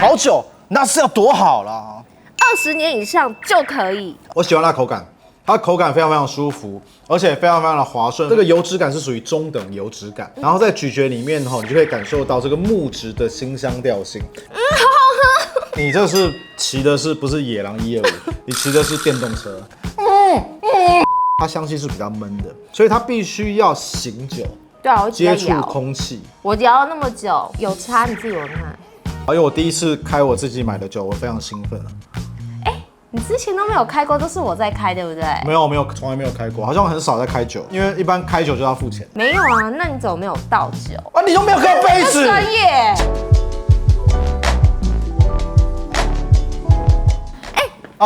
好久，那是要多好啦？20年以上就可以。我喜欢它口感，它口感非常非常舒服，而且非常非常的滑顺。这个油脂感是属于中等油脂感，然后在咀嚼里面你就可以感受到这个木质的辛香调性。好好喝。你这是骑的是不是野狼125？你骑的是电动车。它香气是比较闷的，所以它必须要醒酒。对啊，我接触空气。我摇了那么久，有差你自己闻看。因为我第一次开我自己买的酒，我非常兴奋。你之前都没有开过，都是我在开，对不对？没有，从来没有开过，好像很少在开酒，因为一般开酒就要付钱。没有啊，那你怎么没有倒酒？啊，你都没有开杯子。专业。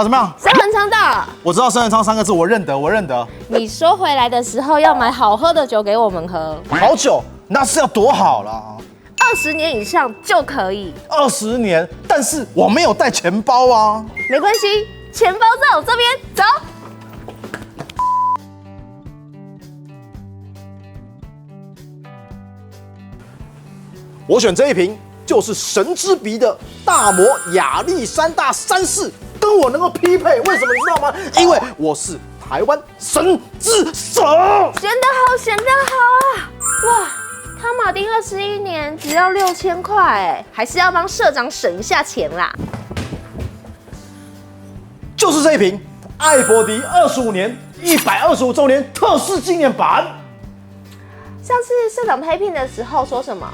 怎么样？深恒昌到。我知道深恒昌3个字，我认得。你说回来的时候要买好喝的酒给我们喝。好酒，那是要多好啦！20年以上就可以。20年，但是我没有带钱包啊。没关系，钱包在我这边，走。我选这一瓶，就是神之鼻的大摩亚历山大3世，跟我能够匹配，为什么你知道吗？因为我是台湾神之手。选得好，选得好啊！哇，汤马丁21年只要6000块，哎，还是要帮社长省一下钱啦。就是这一瓶艾伯迪25年125周年特仕纪念版。上次社长拍片的时候说什么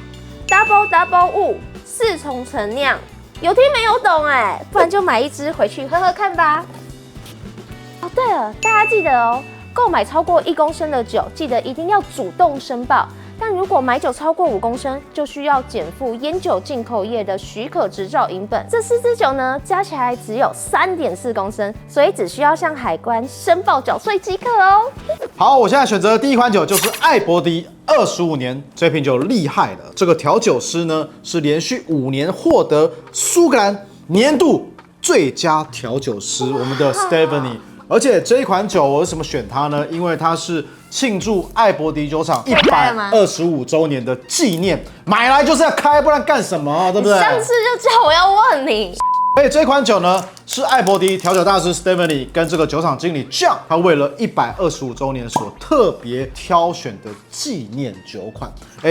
？Double 雾4重陈酿，有听没有懂哎？不然就买一支回去喝喝看吧。哦，对了，大家记得哦，购买超过1公升的酒，记得一定要主动申报。但如果买酒超过5公升，就需要减负烟酒进口业的许可执照银本。这4支酒呢，加起来只有3.4公升，所以只需要向海关申报缴税即可哦。好，我现在选择的第一款酒就是艾伯迪25年，这瓶酒厉害了。这个调酒师呢是连续5年获得苏格兰年度最佳调酒师，我们的 Stephanie。而且这一款酒我为什么选它呢？因为它是庆祝艾伯迪酒厂125周年的纪念，买来就是要开，不然干什么？对不对？上次就叫我要问你。所以这款酒呢，是艾伯迪调酒大师 Stephanie 跟这个酒厂经理 John， 他为了125周年所特别挑选的纪念酒款。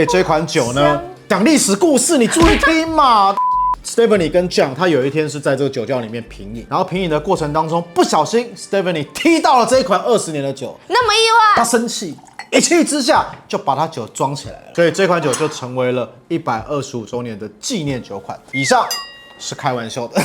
这款酒呢，讲历史故事，你注意听嘛。Stephanie 跟 John 他有一天是在这个酒窖里面品饮，然后品饮的过程当中，不小心 Stephanie 踢到了这一款20年的酒，那么意外，他生气，一气之下就把他酒装起来了，所以这款酒就成为了125周年的纪念酒款。以上是开玩笑的。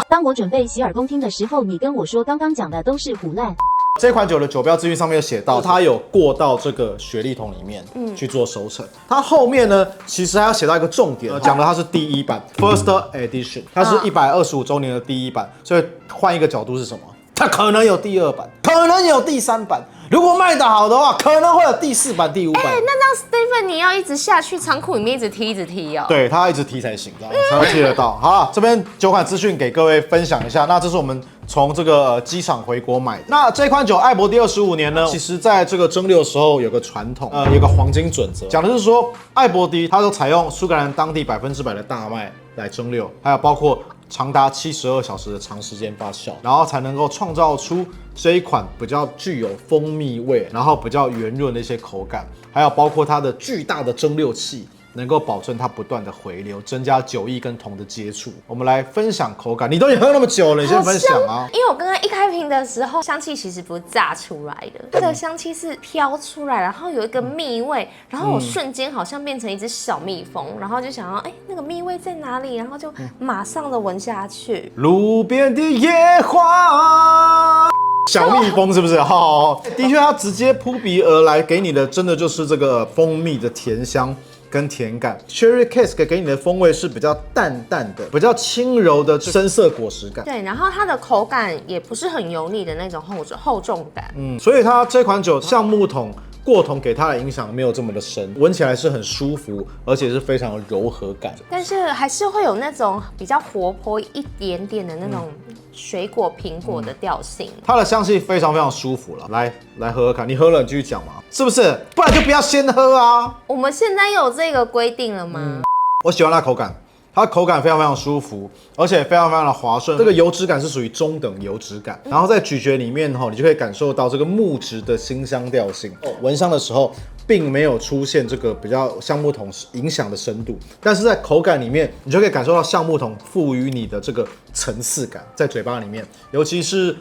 当我准备洗耳恭听的时候，你跟我说刚刚讲的都是唬烂。这款酒的酒标资讯上面有写到，它有过到这个雪莉桶里面去做熟成。它后面呢，其实还要写到一个重点，讲的它是第1版 First Edition， 它是125周年的第1版。所以换一个角度是什么？它可能有第2版，可能有第3版。如果卖得好的话，可能会有第4版、第5版。那让 Stephen 你要一直下去仓库里面一直踢哦。对，他要一直踢才行，才会踢得到。好了，这边酒款资讯给各位分享一下。那这是我们从这个机场回国买的。那这款酒艾伯迪25年呢，其实在这个蒸馏的时候有个传统，有个黄金准则，讲的是说艾伯迪它都采用苏格兰当地100%的大麦来蒸馏，还有包括长达72小时的长时间发酵，然后才能够创造出这一款比较具有蜂蜜味，然后比较圆润的一些口感，还有包括它的巨大的蒸馏器，能够保证它不断的回流，增加酒液跟铜的接触。我们来分享口感，你都已经喝那么久了，你先分享啊。因为我刚刚一开瓶的时候，香气其实不是炸出来的，它的香气是飘出来，然后有一个蜜味，然后我瞬间好像变成一只小蜜蜂，然后就想要，那个蜜味在哪里？然后就马上的闻下去。路边的野花。小蜜蜂是不是？好，的确，它直接扑鼻而来，给你的真的就是这个蜂蜜的甜香跟甜感。Cherry Cask 给你的风味是比较淡淡的，比较轻柔的深色果实感。对，然后它的口感也不是很油腻的那种厚重感。所以它这款酒橡木桶过桶给它的影响没有这么的深，闻起来是很舒服，而且是非常的柔和感。但是还是会有那种比较活泼一点点的那种水果苹果的调性。它的香气非常非常舒服了。来喝喝看，你喝了你继续讲嘛，是不是？不然就不要先喝啊。我们现在有这个规定了吗？我喜欢它口感，它口感非常非常舒服，而且非常非常的滑顺。这个油脂感是属于中等油脂感，然后在咀嚼里面你就可以感受到这个木质的辛香调性。闻香的时候，并没有出现这个比较橡木桶影响的深度，但是在口感里面，你就可以感受到橡木桶赋予你的这个层次感在嘴巴里面，尤其是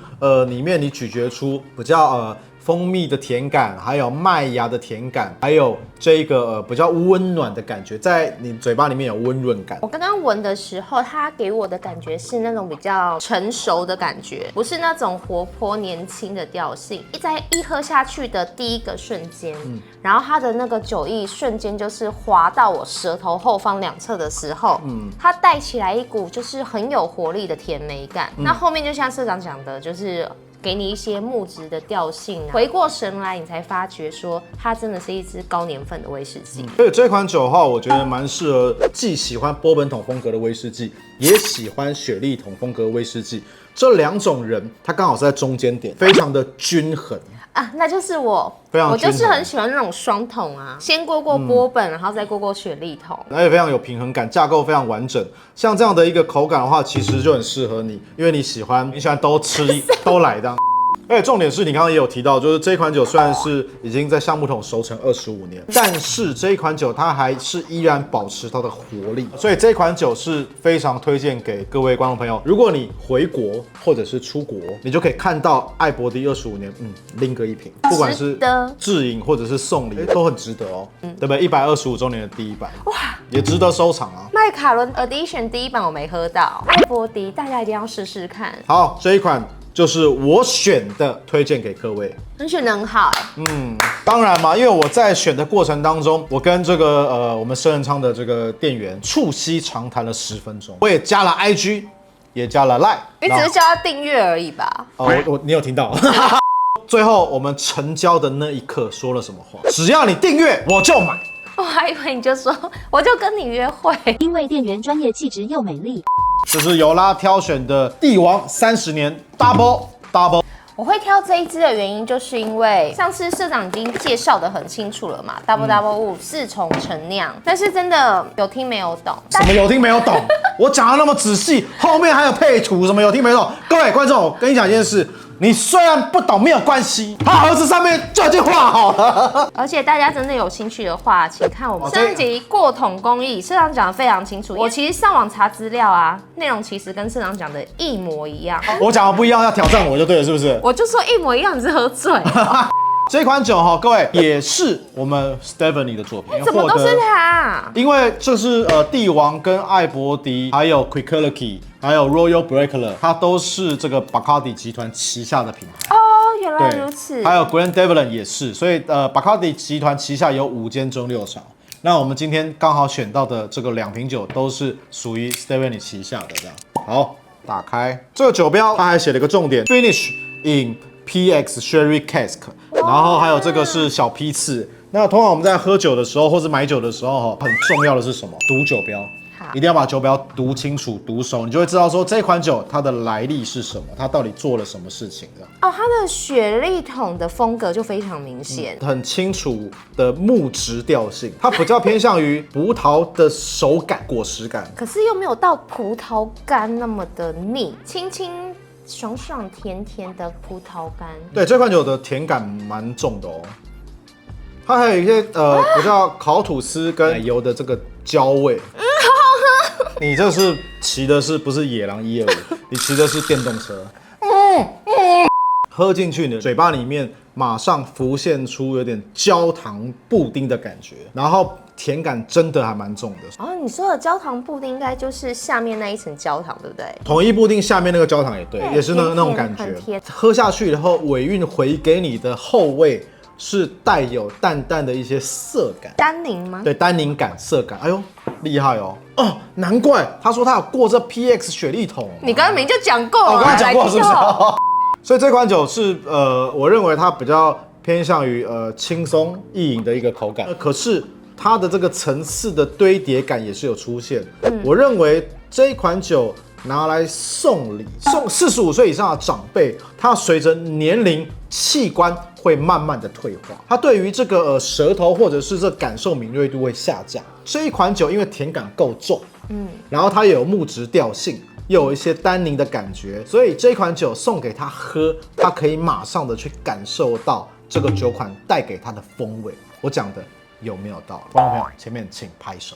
里面你咀嚼出比较蜂蜜的甜感，还有麦芽的甜感，还有这个比较温暖的感觉，在你嘴巴里面有温润感。我刚刚闻的时候，它给我的感觉是那种比较成熟的感觉，不是那种活泼年轻的调性。在一喝下去的第一个瞬间，然后它的那个酒意瞬间就是滑到我舌头后方两侧的时候，它带起来一股就是很有活力的甜美感。那后面就像社长讲的，就是给你一些木质的调性回过神来，你才发觉说它真的是一支高年份的威士忌。所以这款酒的话，我觉得蛮适合既喜欢波本桶风格的威士忌，也喜欢雪莉桶风格威士忌。这两种人，它刚好是在中间点，非常的均衡啊，那就是我，我就是很喜欢那种双桶啊，先过波本，然后再过雪莉桶，而且非常有平衡感，架构非常完整。像这样的一个口感的话，其实就很适合你，因为你喜欢都吃都来的。而且重点是你刚刚也有提到，就是这款酒虽然是已经在橡木桶熟成25年，但是这一款酒它还是依然保持它的活力，所以这款酒是非常推荐给各位观众朋友。如果你回国或者是出国，你就可以看到艾伯迪25年，拎个一瓶，不管是制饮或者是送礼，都很值得哦，对不对？125周年的第一版，哇，也值得收藏啊。麦卡伦 Edition 第一版我没喝到，艾伯迪大家一定要试试看。好，这一款就是我选的，推荐给各位。你选的很好当然嘛，因为我在选的过程当中，我跟这个我们生人昌的这个店员促膝长谈了10分钟，我也加了 IG， 也加了 Line， 你只是叫他订阅而已吧？你有听到？最后我们成交的那一刻说了什么话？只要你订阅，我就买。我还以为你就说我就跟你约会，因为店员专业气质又美丽。这是尤拉挑选的帝王30年 Double。我会挑这一支的原因，就是因为上次社长已经介绍的很清楚了嘛，Double 54重陈酿，但是真的有听没有懂。什么有听没有懂？我讲的那么仔细，后面还有配图，什么有听没懂？各位观众，我跟你讲一件事。你虽然不懂没有关系，他盒子上面就已经画好了。而且大家真的有兴趣的话，请看我们上一集过桶工艺，社长讲的非常清楚。我其实上网查资料啊，内容其实跟社长讲的一模一样。我讲的不一样，要挑战我就对了，是不是？我就说一模一样，你是喝醉了。这款酒哈，各位也是我们 Stephanie 的作品，怎么都是他？因为这是帝王跟艾伯迪，还有 Quicklike， 还有 Royal Breakler， 它都是这个 Bacardi 集团旗下的品牌。哦，原来如此。还有 Glenn也是，所以Bacardi 集团旗下有5间蒸馏厂。那我们今天刚好选到的这个2瓶酒都是属于 Stephanie 旗下的这样。好，打开这个酒标，它还写了一个重点 ：Finish in PX Sherry Cask。然后还有这个是小批次。那通常我们在喝酒的时候或是买酒的时候，很重要的是什么？读酒标，一定要把酒标读清楚、读熟，你就会知道说这款酒它的来历是什么，它到底做了什么事情的。哦，它的雪莉桶的风格就非常明显，很清楚的木质调性，它比较偏向于葡萄的手感、果实感，可是又没有到葡萄干那么的腻，清清爽爽甜甜的葡萄干。对，这款酒的甜感蛮重的哦。它还有一些比较烤吐司跟奶油的这个焦味。好喝。你这是骑的是不是野狼125？你骑的是电动车。喝进去你的嘴巴里面马上浮现出有点焦糖布丁的感觉，然后甜感真的还蛮重的。哦，你说的焦糖布丁应该就是下面那一层焦糖，对不对？统一布丁下面那个焦糖也对，也是那种感觉。喝下去以后，尾韵回给你的后味是带有淡淡的一些涩感，单宁吗？对，单宁感、涩感。哎呦，厉害哦！哦，难怪他说他有过这 PX 雪莉桶。你刚刚明明就讲过了，我刚刚讲过是不是？所以这款酒是我认为它比较偏向于轻松易饮的一个口感，可是它的这个层次的堆叠感也是有出现。我认为这一款酒拿来送礼，送45岁以上的长辈，它随着年龄器官会慢慢的退化，它对于这个舌头或者是这感受敏锐度会下降。这一款酒因为甜感够重，然后它也有木质调性，又有一些单宁的感觉，所以这款酒送给他喝，他可以马上的去感受到这个酒款带给他的风味。我讲的有没有道理？观众朋友，前面请拍手。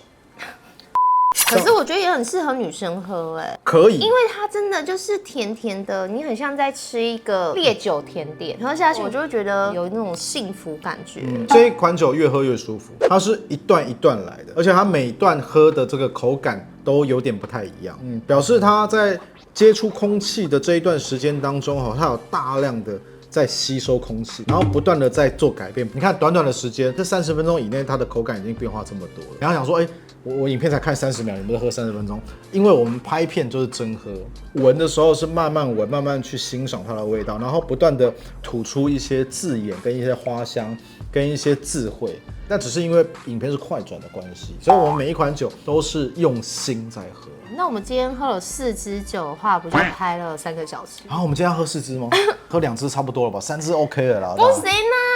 可是我觉得也很适合女生喝可以，因为它真的就是甜甜的，你很像在吃一个烈酒甜点，喝下去我就会觉得有那种幸福感觉。这一款酒越喝越舒服，它是一段一段来的，而且它每一段喝的这个口感都有点不太一样，表示它在接触空气的这一段时间当中，它有大量的在吸收空气，然后不断的在做改变。你看短短的时间，这30分钟以内，它的口感已经变化这么多了。然后想说，我影片才看30秒，你们都喝30分钟，因为我们拍片就是真喝，闻的时候是慢慢闻，慢慢去欣赏它的味道，然后不断的吐出一些字眼跟一些花香跟一些智慧。那只是因为影片是快转的关系，所以我们每一款酒都是用心在喝。那我们今天喝了4支酒的话，不就拍了3个小时？然后我们今天要喝4支吗？喝2支差不多了吧？3支 OK 了啦。不行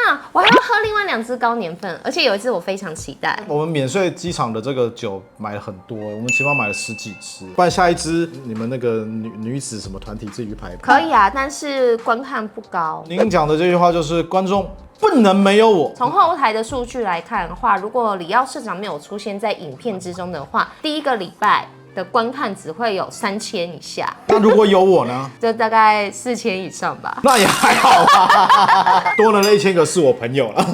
啊，我还要喝另外2支高年份，而且有一支我非常期待。我们免税机场的这个酒买了很多，我们起码买了10几支，不然下一支你们那个女子什么团体自己去排。可以啊，但是观看不高。您讲的这句话就是观众不能没有我。从后台的数据来看的话，如果里奥社长没有出现在影片之中的话，第1个礼拜的观看只会有3000以下。那如果有我呢？就大概4000以上吧。那也还好吧，多了那1000个是我朋友了。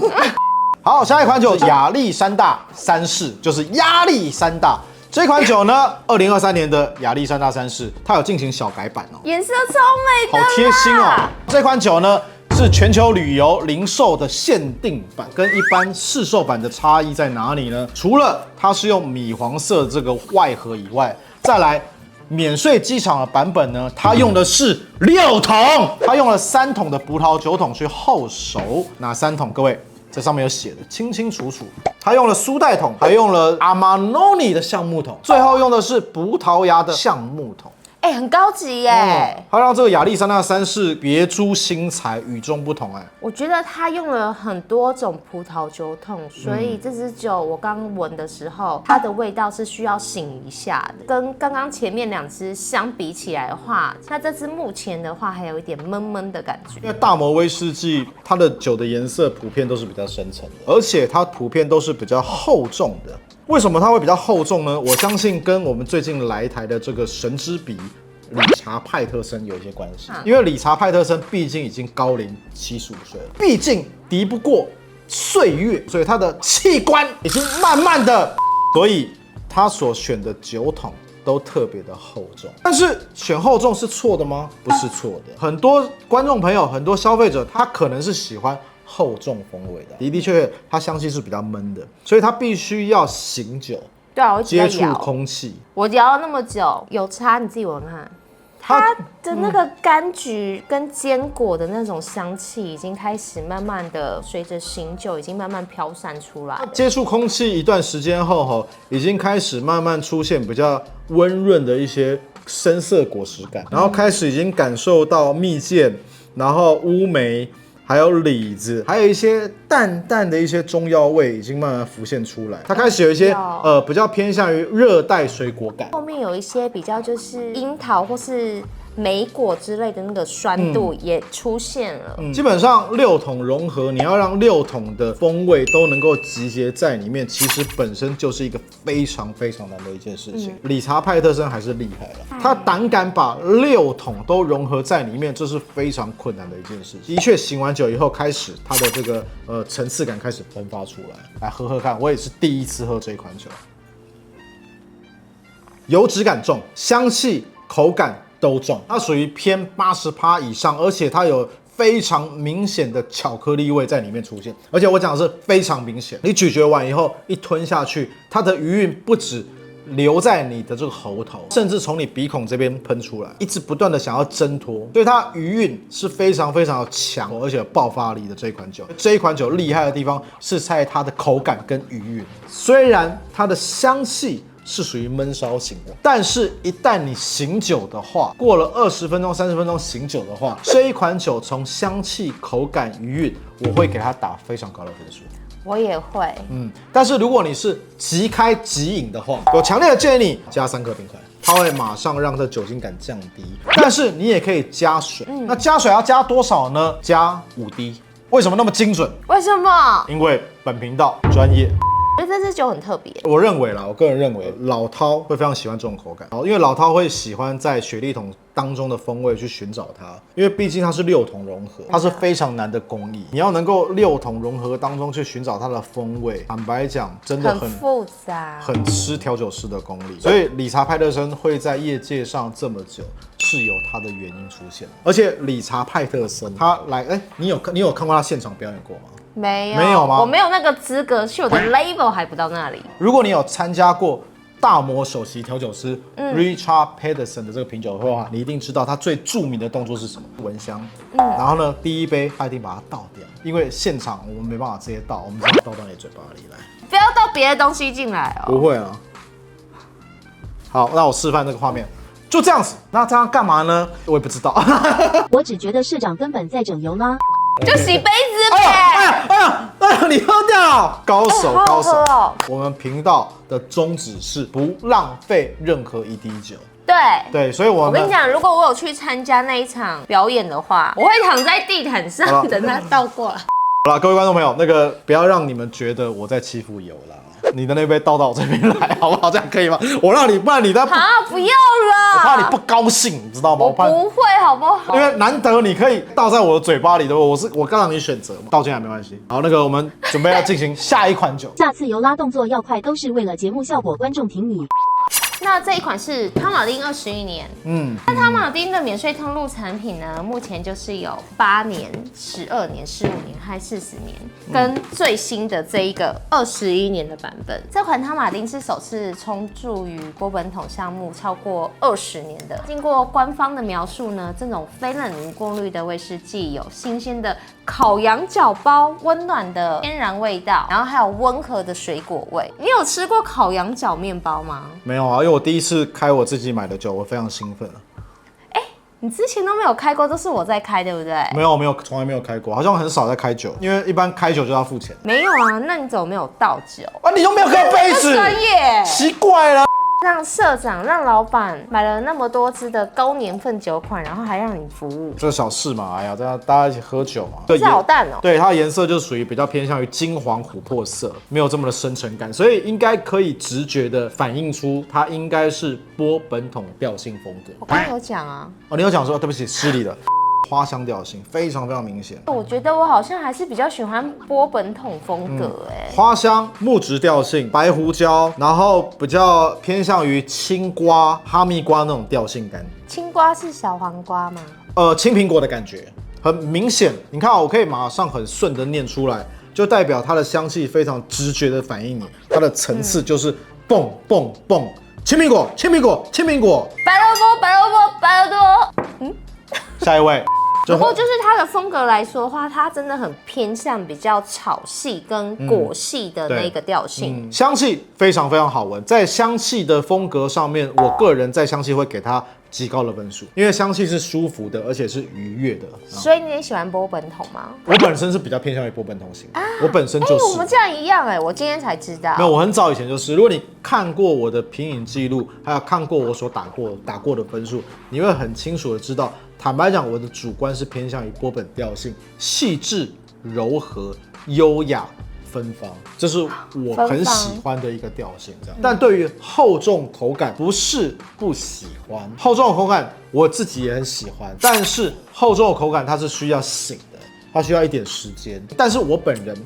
好，下一款酒亚历山大三世，就是压力山大。这款酒呢，2023年的亚历山大三世，它有进行小改版哦，颜色超美的，好贴心哦。这款酒呢是全球旅游零售的限定版，跟一般市售版的差异在哪里呢？除了它是用米黄色这个外盒以外，再来免税机场的版本呢，它用的是6桶，它用了3桶的葡萄酒桶去后熟。哪3桶？各位，这上面有写的清清楚楚。它用了苏代桶，还用了阿玛诺尼的橡木桶，最后用的是葡萄牙的橡木桶。很高级耶！它让这个亚历山大三世别出心裁，与众不同我觉得它用了很多种葡萄酒桶，所以这支酒我刚闻的时候，它的味道是需要醒一下的。跟刚刚前面2支相比起来的话，那这支目前的话还有一点闷闷的感觉。因为大摩威士忌它的酒的颜色普遍都是比较深沉的，而且它普遍都是比较厚重的。为什么它会比较厚重呢？我相信跟我们最近来台的这个神之笔理查派特森有一些关系，因为理查派特森毕竟已经高龄75岁了，毕竟敌不过岁月，所以他的器官已经慢慢的，所以他所选的酒桶都特别的厚重。但是选厚重是错的吗？不是错的。很多观众朋友、很多消费者，他可能是喜欢厚重风味的，的确，它香气是比较闷的，所以它必须要醒酒，对啊，我接触空气。我摇了那么久，有差，你自己闻看。它的那个柑橘跟坚果的那种香气，已经开始慢慢的随着醒酒，已经慢慢飘散出来。接触空气一段时间后，已经开始慢慢出现比较温润的一些深色果实感，然后开始已经感受到蜜饯，然后乌梅。还有李子，还有一些淡淡的一些中药味已经慢慢浮现出来，它开始有一些比较偏向于热带水果感，后面有一些比较就是樱桃或是莓果之类的那个酸度也出现了。基本上6桶融合，你要让6桶的风味都能够集结在里面，其实本身就是一个非常非常难的一件事情。理查派特森还是厉害了，他胆敢把6桶都融合在里面，这是非常困难的一件事情。的确，醒完酒以后开始，它的这个层次感开始喷发出来。来喝喝看，我也是第一次喝这款酒，油脂感重，香气口感都重，它属于偏80%以上，而且它有非常明显的巧克力味在里面出现，而且我讲的是非常明显。你咀嚼完以后一吞下去，它的余韵不止留在你的这个喉头，甚至从你鼻孔这边喷出来，一直不断的想要挣脱，所以它余韵是非常非常强，而且有爆发力的这一款酒。这一款酒厉害的地方是在它的口感跟余韵，虽然它的香气是属于闷烧型的。但是，一旦你醒酒的话，过了20分钟、30分钟醒酒的话，这一款酒从香气、口感、余韵，我会给它打非常高的分数。我也会。但是如果你是即开即饮的话，我强烈的建议你加3颗冰块，它会马上让这酒精感降低。但是你也可以加水，那加水要加多少呢？加5滴。为什么那么精准？为什么？因为本频道专业。我觉得这支酒很特别。我认为啦，我个人认为老饕会非常喜欢这种口感，因为老饕会喜欢在雪莉桶当中的风味去寻找它，因为毕竟它是6桶融合，它是非常难的工艺，你要能够6桶融合当中去寻找它的风味，坦白讲，真的很复杂，很吃调酒师的功力。所以理查派特森会在业界上这么久，是有它的原因出现。而且理查派特森他来，你有看过他现场表演过吗？没有吗？我没有那个资格，是我的 level 还不到那里。如果你有参加过大魔首席调酒师 Richard Peterson 的这个品酒会的话，你一定知道他最著名的动作是什么？闻香。然后呢，第一杯他一定把它倒掉，因为现场我们没办法直接倒，我们只能倒到你嘴巴里来。不要倒别的东西进来哦。不会啊。好，那我示范这个画面。就这样子，那这样干嘛呢？我也不知道。我只觉得社长根本在整油啦。就洗杯子呗。哎呀，你喝掉，高手好高手。好喝哦。我们频道的宗旨是不浪费任何一滴酒。对，所以我跟你讲，如果我有去参加那一场表演的话，我会躺在地毯上等它倒过来。好了，各位观众朋友，不要让你们觉得我在欺负油啦。你的那杯倒到我这边来，好不好？这样可以吗？我让你，不然你在不要了，我怕你不高兴，你知道吗？我不会，好不好？因为难得你可以倒在我的嘴巴里的，我刚让你选择嘛，倒进来没关系。好，我们准备要进行下一款酒。下次油拉动作要快，都是为了节目效果，观众挺你。那这一款是汤马丁21年，那汤马丁的免税通路产品呢，目前就是有8年、12年、15年还40年，跟最新的这一个21年的版本。这款汤马丁是首次冲注于波本桶项目超过20年的。经过官方的描述呢，这种非冷凝过滤的威士忌有新鲜的烤羊角包、温暖的天然味道，然后还有温和的水果味。你有吃过烤羊角面包吗？没有啊，因为我第一次开我自己买的酒，我非常兴奋。你之前都没有开过，都是我在开，对不对？没有，从来没有开过，好像很少在开酒，因为一般开酒就要付钱。没有啊，那你怎么没有倒酒？你又没有开杯子，专业，奇怪了。让社长、让老板买了那么多支的高年份酒款，然后还让你服务，这小事嘛，大家一起喝酒嘛。这好淡哦。对，它的颜色就属于比较偏向于金黄琥珀色，没有这么的深沉感，所以应该可以直觉的反映出它应该是波本桶调性风格。我刚刚有讲啊。你有讲说，对不起，失礼了。花香调性非常非常明显。我觉得我好像还是比较喜欢波本桶风格花香、木质调性、白胡椒，然后比较偏向于青瓜、哈密瓜那种调性感。青瓜是小黄瓜吗？青苹果的感觉很明显。你看，我可以马上很顺的念出来，就代表它的香气非常直觉的反映你，它的层次就是蹦蹦蹦，青苹果、青苹果、青苹果，白萝卜、白萝卜、白耳朵。下一位。不过就是它的风格来说的话，它真的很偏向比较草系跟果系的那个调性。香气非常非常好闻，在香气的风格上面，我个人在香气会给它极高的分数，因为香气是舒服的，而且是愉悦的。所以你也喜欢波本桶吗？我本身是比较偏向于波本桶型，我本身就是。我们这样一样我今天才知道。没有，我很早以前就是。如果你看过我的品饮记录，还有看过我所打过的分数，你会很清楚的知道。坦白讲，我的主观是偏向于波本调性，细致、柔和、优雅、芬芳，这是我很喜欢的一个调性。这样，但对于厚重口感，不是不喜欢。厚重的口感，我自己也很喜欢，但是厚重的口感它是需要醒的，它需要一点时间。但是我本人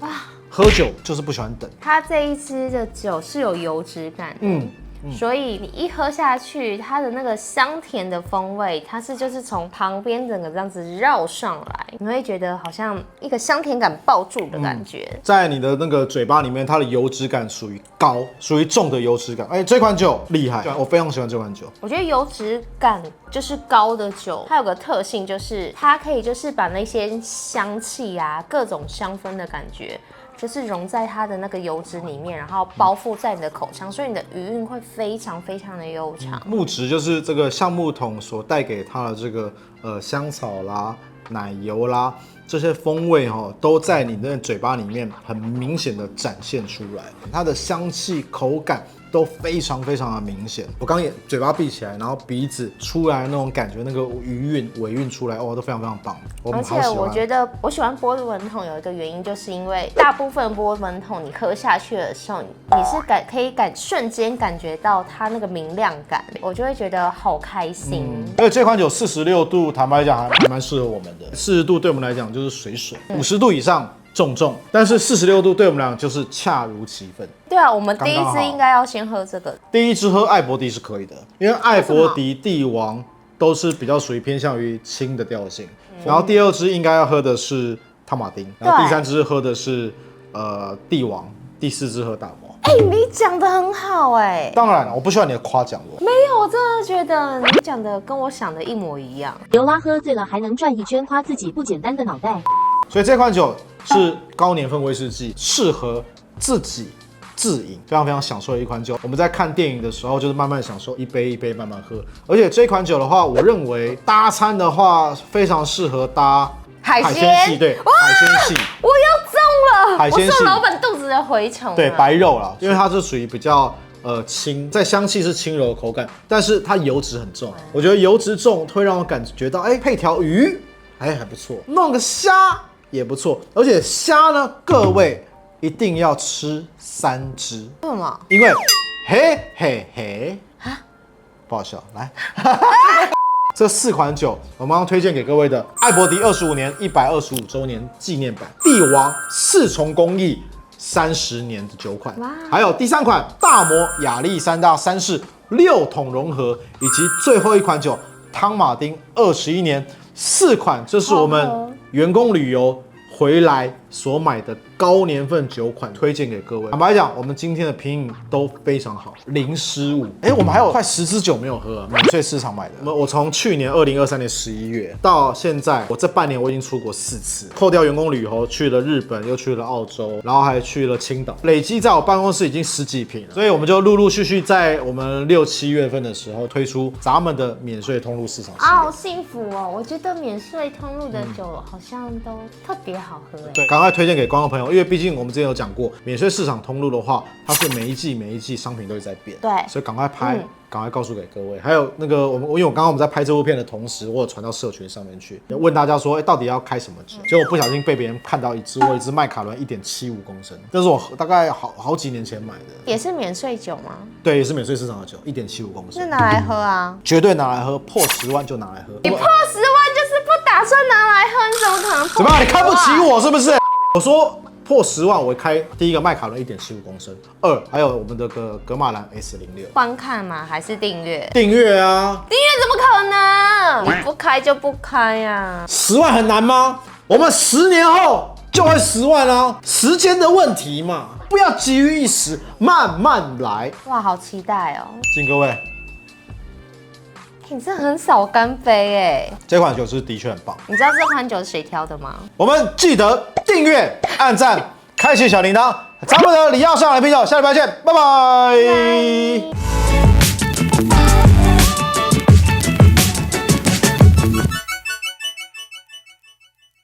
喝酒就是不喜欢等。它这一支的酒是有油脂感的。所以你一喝下去，它的那个香甜的风味，它就是从旁边整个这样子绕上来，你会觉得好像一个香甜感抱住的感觉。在你的那个嘴巴里面，它的油脂感属于高，属于重的油脂感。这款酒厉害，我非常喜欢这款酒。我觉得油脂感就是高的酒，它有个特性就是它可以就是把那些香气啊、各种香氛的感觉。就是融在它的那个油脂里面，然后包覆在你的口腔，所以你的余韵会非常非常的悠长。木质就是这个橡木桶所带给它的这个香草啦、奶油啦这些风味都在你的嘴巴里面很明显的展现出来，它的香气、口感都非常非常的明显。我刚也嘴巴闭起来，然后鼻子出来那种感觉，那个余韵、尾韵出来，都非常非常棒。而且我觉得我喜欢波纹筒有一个原因，就是因为大部分波纹筒你喝下去的时候，你是可以瞬间感觉到它那个明亮感，我就会觉得好开心。而且这款酒46度，坦白讲还蛮适合我们的。40度对我们来讲就是水水，50度以上重，但是46度对我们来讲就是恰如其分。对啊，我们第一支应该要先喝这个。第一支喝艾博迪是可以的，因为艾博迪、帝王都是比较属于偏向于轻的调性。然后第二支应该要喝的是汤马丁，然后第三支喝的是帝王，第四支喝大魔。你讲得很好当然了，我不需要你的夸奖我。没有，我真的觉得你讲的跟我想的一模一样。刘拉喝醉了还能转一圈，夸自己不简单的脑袋。所以这款酒是高年份威士忌，适合自己自饮，非常非常享受的一款酒。我们在看电影的时候，就是慢慢享受，一杯一杯慢慢喝。而且这款酒的话，我认为搭餐的话非常适合搭海鲜系，对，海鲜系。我又中了，海鲜系，我送老板肚子的蛔虫。对，白肉啦，因为它是属于比较轻，在香气是轻柔的口感，但是它油脂很重。我觉得油脂重会让我感觉到，配条鱼还不错，弄个虾也不错。而且虾呢，各位一定要吃3只。为什么？因为嘿嘿嘿不好笑，来。这4款酒，我们刚刚推荐给各位的艾博迪25年125周年纪念版，帝王4重工艺30年的酒款，还有第3款大摩亚历山大3世6桶融合，以及最后一款酒汤马丁21年，4款，这是我们员工旅游回来所买的高年份酒款，推荐给各位。坦白讲，我们今天的品饮都非常好，零失误。我们还有快10支酒没有喝，免税市场买的。我从去年2023年11月到现在，我这半年我已经出国4次，扣掉员工旅游，去了日本，又去了澳洲，然后还去了青岛，累积在我办公室已经10几瓶了。所以我们就陆陆续续在我们6、7月份的时候推出咱们的免税通路市场。好幸福哦！我觉得免税通路的酒好像都特别好喝。对，赶快推荐给观众朋友，因为毕竟我们之前有讲过，免税市场通路的话，它是每一季商品都会在变，对，所以赶快拍，赶快告诉给各位。还有那个因为我刚刚在拍这部片的同时，我有传到社群上面去，问大家说，到底要开什么酒？结果不小心被别人看到一支麦卡伦1.75公升，这是我大概好几年前买的，也是免税酒吗？对，也是免税市场的酒，1.75公升，是拿来喝啊，绝对拿来喝，破10万就拿来喝。你破10万就是不打算拿来喝，你怎么可能？怎么样？你看不起我是不是？我说破10万，我会开第一个麦卡伦1.75公升，2还有我们的格马兰 S06。观看吗？还是订阅？订阅啊！订阅怎么可能？你不开就不开呀！10万很难吗？我们10年后就会10万啊！时间的问题嘛，不要急于一时，慢慢来。哇，好期待哦！敬各位。你真的很少干杯哎！这款酒是的确很棒。你知道这款酒是谁挑的吗？我们记得订阅、按赞、开启小铃铛。咱们的李耀上来啤酒，下礼拜见，拜拜。